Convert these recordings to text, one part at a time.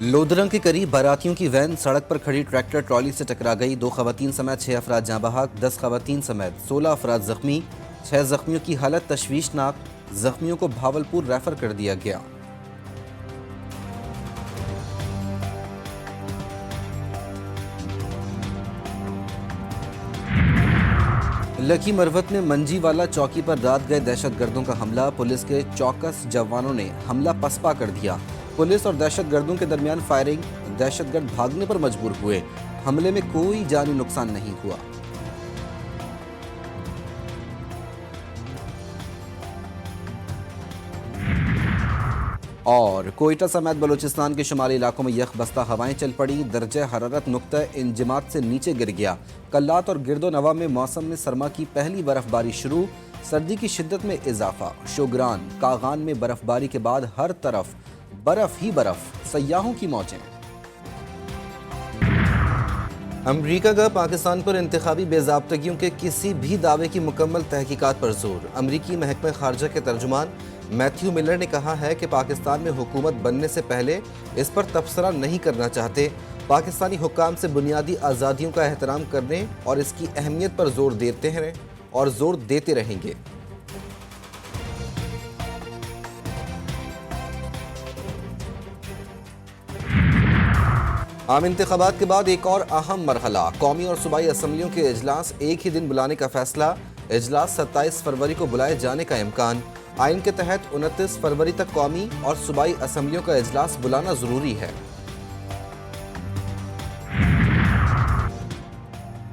لودرنگ کے قریب باراتیوں کی وین سڑک پر کھڑی ٹریکٹر ٹرالی سے ٹکرا گئی۔ 2 خواتین سمیت 6 افراد جاں بحق، 10 خواتین سمیت 16 افراد زخمی۔ 6 زخمیوں کی حالت تشویشناک، زخمیوں کو بھاولپور ریفر کر دیا گیا۔ لکی مروت میں منجی والا چوکی پر رات گئے دہشت گردوں کا حملہ، پولیس کے چوکس جوانوں نے حملہ پسپا کر دیا۔ پولیس اور دہشت گردوں کے درمیان فائرنگ، دہشت گرد بھاگنے پر مجبور ہوئے۔ حملے میں کوئی جانی نقصان نہیں ہوا۔ اور کوئٹہ سمیت بلوچستان کے شمالی علاقوں میں یخ بستہ ہوائیں چل پڑی، درجہ حرارت نقطہ انجماد سے نیچے گر گیا۔ کلات اور گرد و نواح میں موسم میں سرما کی پہلی برف باری شروع، سردی کی شدت میں اضافہ۔ شوگران، کاغان میں برف باری کے بعد ہر طرف برف ہی برف، سیاحوں کی موجیں۔ امریکہ کا پاکستان پر انتخابی بے ضابطگیوں کے کسی بھی دعوے کی مکمل تحقیقات پر زور۔ امریکی محکمہ خارجہ کے ترجمان میتھیو ملر نے کہا ہے کہ پاکستان میں حکومت بننے سے پہلے اس پر تبصرہ نہیں کرنا چاہتے۔ پاکستانی حکام سے بنیادی آزادیوں کا احترام کرنے اور اس کی اہمیت پر زور دیتے ہیں اور زور دیتے رہیں گے۔ عام انتخابات کے بعد ایک اور اہم مرحلہ، قومی اور صوبائی اسمبلیوں کے اجلاس ایک ہی دن بلانے کا فیصلہ۔ اجلاس 27 فروری کو بلائے جانے کا امکان۔ آئین کے تحت 29 فروری تک قومی اور صوبائی اسمبلیوں کا اجلاس بلانا ضروری ہے۔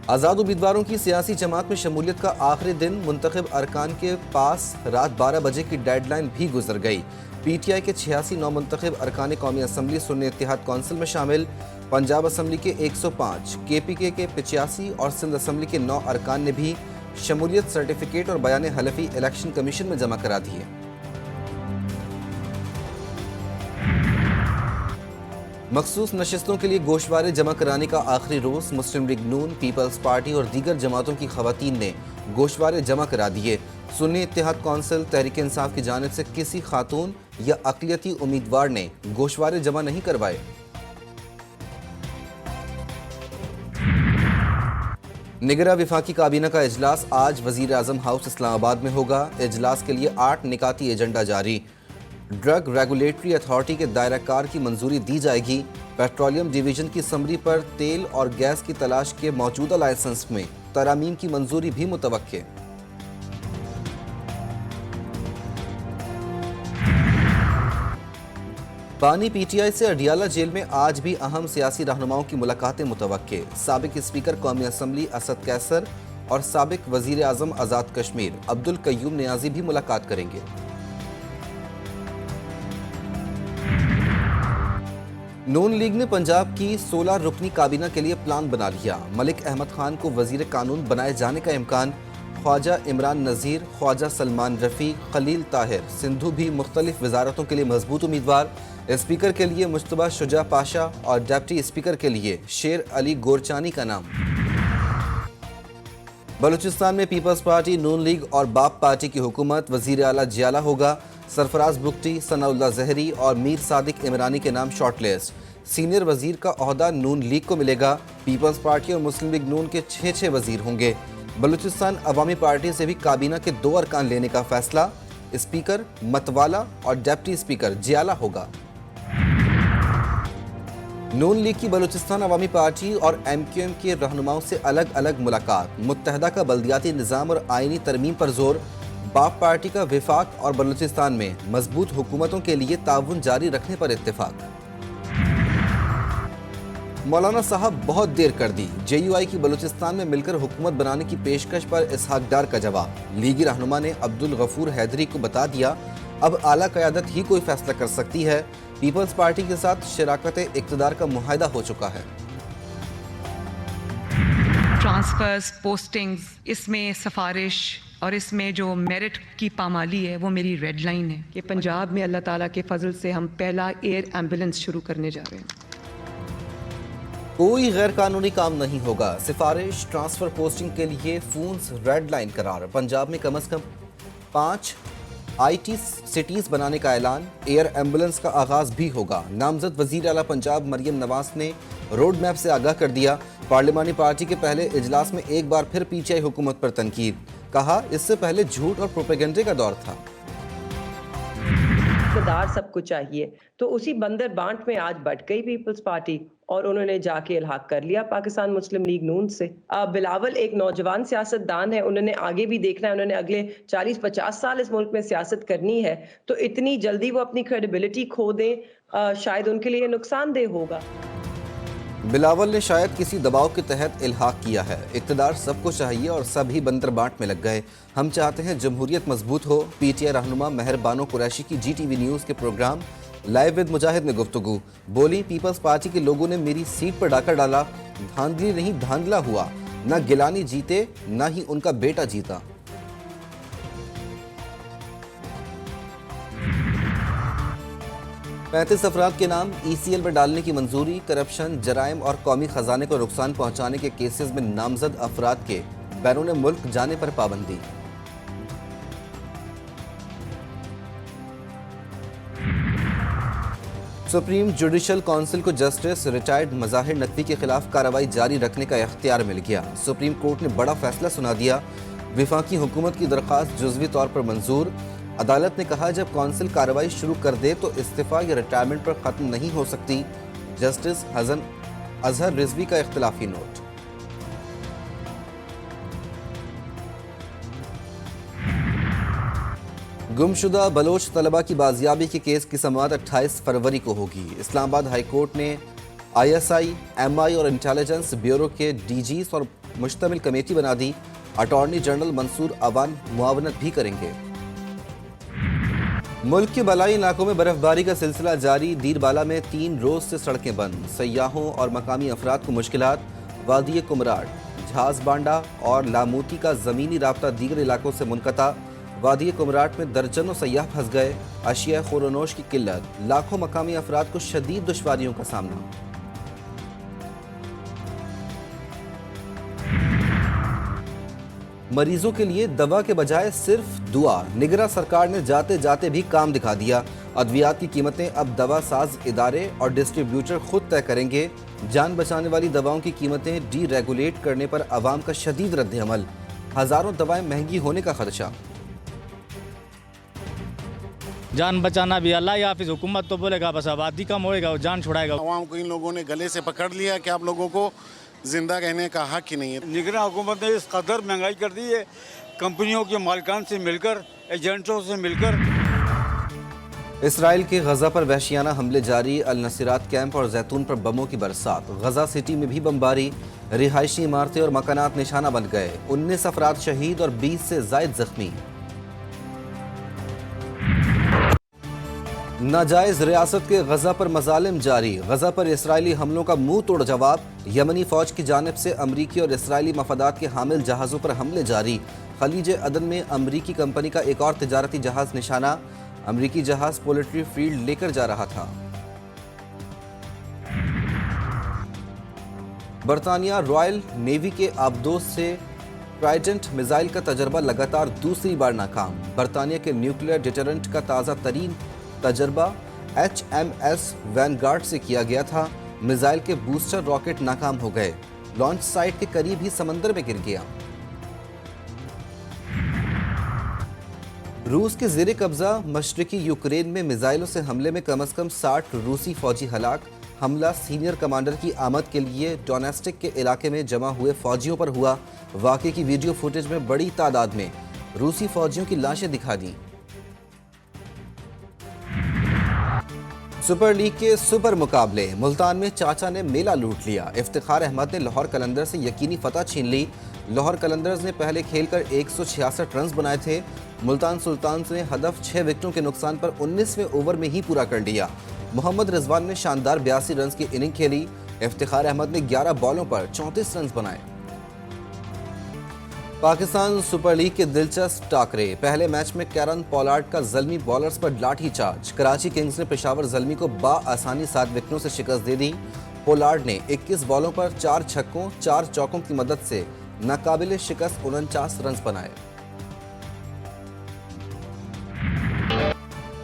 آزاد امیدواروں کی سیاسی جماعت میں شمولیت کا آخری دن، منتخب ارکان کے پاس رات 12 بجے کی ڈیڈ لائن بھی گزر گئی۔ پی ٹی آئی کے 86 نو منتخب ارکان قومی اسمبلی سنی اتحاد کونسل میں شامل، پنجاب اسمبلی کے 105، کے پی کے 85 اور سندھ اسمبلی کے 9 ارکان نے بھی شمولیت سرٹیفکیٹ اور بیان حلفی الیکشن کمیشن میں جمع کرا دیے۔ مخصوص نشستوں کے لیے گوشوارے جمع کرانے کا آخری روز، مسلم لیگ نون، پیپلز پارٹی اور دیگر جماعتوں کی خواتین نے گوشوارے جمع کرا دیے۔ سنی اتحاد کونسل تحریک انصاف کی جانب سے کسی خاتون یا اقلیتی امیدوار نے گوشوارے جمع نہیں کروائے۔ نگراں وفاقی کابینہ کا اجلاس آج وزیر اعظم ہاؤس اسلام آباد میں ہوگا۔ اجلاس کے لیے 8 نکاتی ایجنڈا جاری۔ ڈرگ ریگولیٹری اتھارٹی کے دائرہ کار کی منظوری دی جائے گی۔ پیٹرولیم ڈویژن کی سمری پر تیل اور گیس کی تلاش کے موجودہ لائسنس میں ترامیم کی منظوری بھی متوقع۔ بانی پی ٹی آئی سے اڈیالہ جیل میں آج بھی اہم سیاسی رہنماؤں کی ملاقاتیں متوقع۔ سابق اسپیکر قومی اسمبلی اسد کیسر اور سابق وزیر اعظم آزاد کشمیر عبدالقیوم نیازی بھی ملاقات کریں گے۔ نون لیگ نے پنجاب کی 16 رکنی کابینہ کے لیے پلان بنا لیا۔ ملک احمد خان کو وزیر قانون بنائے جانے کا امکان۔ خواجہ عمران نذیر، خواجہ سلمان رفیق، خلیل طاہر سندھو بھی مختلف وزارتوں کے لیے مضبوط امیدوار۔ اسپیکر کے لیے مجتبیٰ شجاع پاشا اور ڈپٹی اسپیکر کے لیے شیر علی گورچانی کا نام۔ بلوچستان میں پیپلز پارٹی، نون لیگ اور باپ پارٹی کی حکومت، وزیر اعلیٰ جیالہ ہوگا۔ سرفراز بگٹی، ثناء اللہ زہری اور میر صادق عمرانی کے نام شارٹ لسٹ۔ سینئر وزیر کا عہدہ نون لیگ کو ملے گا۔ پیپلز پارٹی اور مسلم لیگ نون کے 6 وزیر ہوں گے۔ بلوچستان عوامی پارٹی سے بھی کابینہ کے 2 ارکان لینے کا فیصلہ۔ اسپیکر متوالا اور ڈپٹی اسپیکر جیالہ ہوگا۔ نون لیگ کی بلوچستان عوامی پارٹی اور ایم کیو ایم کے رہنماؤں سے الگ الگ ملاقات۔ متحدہ کا بلدیاتی نظام اور آئینی ترمیم پر زور۔ باپ پارٹی کا وفاق اور بلوچستان میں مضبوط حکومتوں کے لیے تعاون جاری رکھنے پر اتفاق۔ مولانا صاحب بہت دیر کر دی، جے یو آئی کی بلوچستان میں مل کر حکومت بنانے کی پیشکش پر اسحاق ڈار کا جواب۔ لیگی رہنما نے عبدالغفور حیدری کو بتا دیا اب اعلیٰ قیادت ہی کوئی فیصلہ کر سکتی ہے۔ پیپلز پارٹی کے ساتھ شراکت اقتدار کا معاہدہ ہو چکا ہے۔ ٹرانسفرز، پوسٹنگز، اس میں سفارش اور اس میں جو میرٹ کی پامالی ہے وہ میری ریڈ لائن ہے کہ پنجاب میں اللہ تعالیٰ کے فضل سے ہم پہلا ایئر ایمبولنس شروع کرنے جا رہے ہیں۔ کوئی غیر قانونی کام نہیں ہوگا، سفارش ٹرانسفر پوسٹنگ کے لیے فونز ریڈ لائن قرار۔ پنجاب میں کم از کم 5 IT سٹیز بنانے کا اعلان، ایئر ایمبولنس کا آغاز بھی ہوگا۔ نامزد وزیر اعلیٰ پنجاب مریم نواز نے روڈ میپ سے آگاہ کر دیا۔ پارلیمانی پارٹی کے پہلے اجلاس میں ایک بار پھر PTI حکومت پر تنقید، کہا اس سے پہلے جھوٹ اور پروپیگنڈے کا دور تھا۔ اقتدار سب کو چاہیے، تو اسی بندر بانٹ میں آج بٹ گئی پیپلز پارٹی اور انہوں نے جا کے الحاق کر لیا پاکستان مسلم لیگ نون سے۔ بلاول ایک نوجوان سیاستدان ہے، انہوں نے آگے بھی دیکھنا ہے، انہوں نے اگلے 40-50 سال اس ملک میں سیاست کرنی ہے، تو اتنی جلدی وہ اپنی کریڈیبلٹی کھو دیں شاید ان کے لیے نقصان دہ ہوگا۔ بلاول نے شاید کسی دباؤ کے تحت الحاق کیا ہے۔ اقتدار سب کو چاہیے اور سب ہی بندر بانٹ میں لگ گئے۔ ہم چاہتے ہیں جمہوریت مضبوط ہو۔ PTI رہنما مہر بانو قریشی کی GTV نیوز کے پروگرام لائیو ود مجاہد میں گفتگو، بولی پیپلز پارٹی کے لوگوں نے میری سیٹ پر ڈاکہ ڈالا، دھاندلی نہیں دھاندلا ہوا، نہ گیلانی جیتے نہ ہی ان کا بیٹا جیتا۔ پینتیس افراد کے نام ECL میں ڈالنے کی منظوری، کرپشن، جرائم اور قومی خزانے کو نقصان پہنچانے کے کیسز میں نامزد افراد کے بیرون ملک جانے پر پابندی۔ سپریم جوڈیشل کونسل کو جسٹس ریٹائرڈ مظاہر نقوی کے خلاف کارروائی جاری رکھنے کا اختیار مل گیا۔ سپریم کورٹ نے بڑا فیصلہ سنا دیا، وفاقی حکومت کی درخواست جزوی طور پر منظور۔ عدالت نے کہا جب کونسل کارروائی شروع کر دے تو استعفیٰ یا ریٹائرمنٹ پر ختم نہیں ہو سکتی۔ جسٹس اظہر رضوی کا اختلافی نوٹ۔ گمشدہ بلوچ طلبہ کی بازیابی کے کیس کی سماعت 28 فروری کو ہوگی۔ اسلام آباد ہائی کورٹ نے ISI، MI اور انٹیلیجنس بیورو کے DGs اور مشتمل کمیٹی بنا دی۔ اٹارنی جنرل منصور اوان معاونت بھی کریں گے۔ ملک کے بالائی علاقوں میں برف باری کا سلسلہ جاری، دیر بالا میں 3 روز سے سڑکیں بند، سیاحوں اور مقامی افراد کو مشکلات۔ وادی کمراٹ، جھاز بانڈا اور لاموتی کا زمینی رابطہ دیگر علاقوں سے منقطع۔ وادی کمراٹ میں درجنوں سیاح پھنس گئے، اشیاء خورونوش کی قلت، لاکھوں مقامی افراد کو شدید دشواریوں کا سامنا۔ مریضوں کے لیے دوا کے بجائے صرف دعا، نگراں سرکار نے جاتے جاتے بھی کام دکھا دیا۔ ادویات کی قیمتیں اب دوا ساز ادارے اور ڈسٹریبیوٹر خود طے کریں گے۔ جان بچانے والی دواؤں کی قیمتیں ڈی ریگولیٹ کرنے پر عوام کا شدید رد عمل، ہزاروں دوائیں مہنگی ہونے کا خدشہ۔ جان بچانا بھی اللہ یا حافظ، حکومت تو بولے گا بس آبادی کم ہوئے گا اور جان چھڑائے گا۔ عوام کو ان لوگوں نے گلے سے پکڑ لیا کہ آپ لوگوں کو زندہ کہنے کا حق ہی نہیں ہے۔ نگراں حکومت نے اس قدر مہنگائی کر دی ہے، کمپنیوں کے مالکان سے مل کر، ایجنٹوں سے مل کر۔ اسرائیل کے غزہ پر وحشیانہ حملے جاری، النصیرات کیمپ اور زیتون پر بموں کی برسات۔ غزہ سٹی میں بھی بمباری، رہائشی عمارتیں اور مکانات نشانہ بن گئے، 19 افراد شہید اور 20 سے زائد زخمی۔ ناجائز ریاست کے غزہ پر مظالم جاری، غزہ پر اسرائیلی حملوں کا منہ توڑ جواب، یمنی فوج کی جانب سے امریکی اور اسرائیلی مفادات کے حامل جہازوں پر حملے جاری۔ خلیج عدن میں امریکی کمپنی کا ایک اور تجارتی جہاز نشانہ، امریکی جہاز پولٹری فیلڈ لے کر جا رہا تھا۔ برطانیہ رائل نیوی کے آبدوز سے ٹرائیڈنٹ میزائل کا تجربہ لگاتار دوسری بار ناکام۔ برطانیہ کے نیوکلیئر ڈیٹرنٹ کا تازہ ترین تجربہ HMS وینگارڈ سے کیا گیا تھا۔ میزائل کے بوسٹر راکٹ ناکام ہو گئے، لانچ سائٹ کے قریب ہی سمندر میں گر گیا۔ روس کے زیر قبضہ مشرقی یوکرین میں میزائلوں سے حملے میں کم از کم 60 روسی فوجی ہلاک۔ حملہ سینئر کمانڈر کی آمد کے لیے ڈونیسٹک کے علاقے میں جمع ہوئے فوجیوں پر ہوا۔ واقعے کی ویڈیو فوٹیج میں بڑی تعداد میں روسی فوجیوں کی لاشیں دکھا دیں۔ سپر لیگ کے سپر مقابلے، ملتان میں چاچا نے میلہ لوٹ لیا۔ افتخار احمد نے لاہور قلندرز سے یقینی فتح چھین لی۔ لاہور قلندرز نے پہلے کھیل کر 166 رنز بنائے تھے۔ ملتان سلطانز نے ہدف 6 وکٹوں کے نقصان پر 19ویں اوور میں ہی پورا کر لیا۔ محمد رضوان نے شاندار 82 رنز کی اننگ کھیلی۔ افتخار احمد نے 11 بالوں پر 34 رنز بنائے۔ پاکستان سپر لیگ کے دلچسپ ٹاکرے، پہلے میچ میں کیرن پولارڈ کا زلمی بالرز پر لاٹھی چارج، کراچی کنگز نے پشاور زلمی کو بآسانی 7 وکٹوں سے شکست دے دی۔ پولارڈ نے 21 بالوں پر 4 چھکوں 4 چوکوں کی مدد سے ناقابل شکست 49 رنز بنائے۔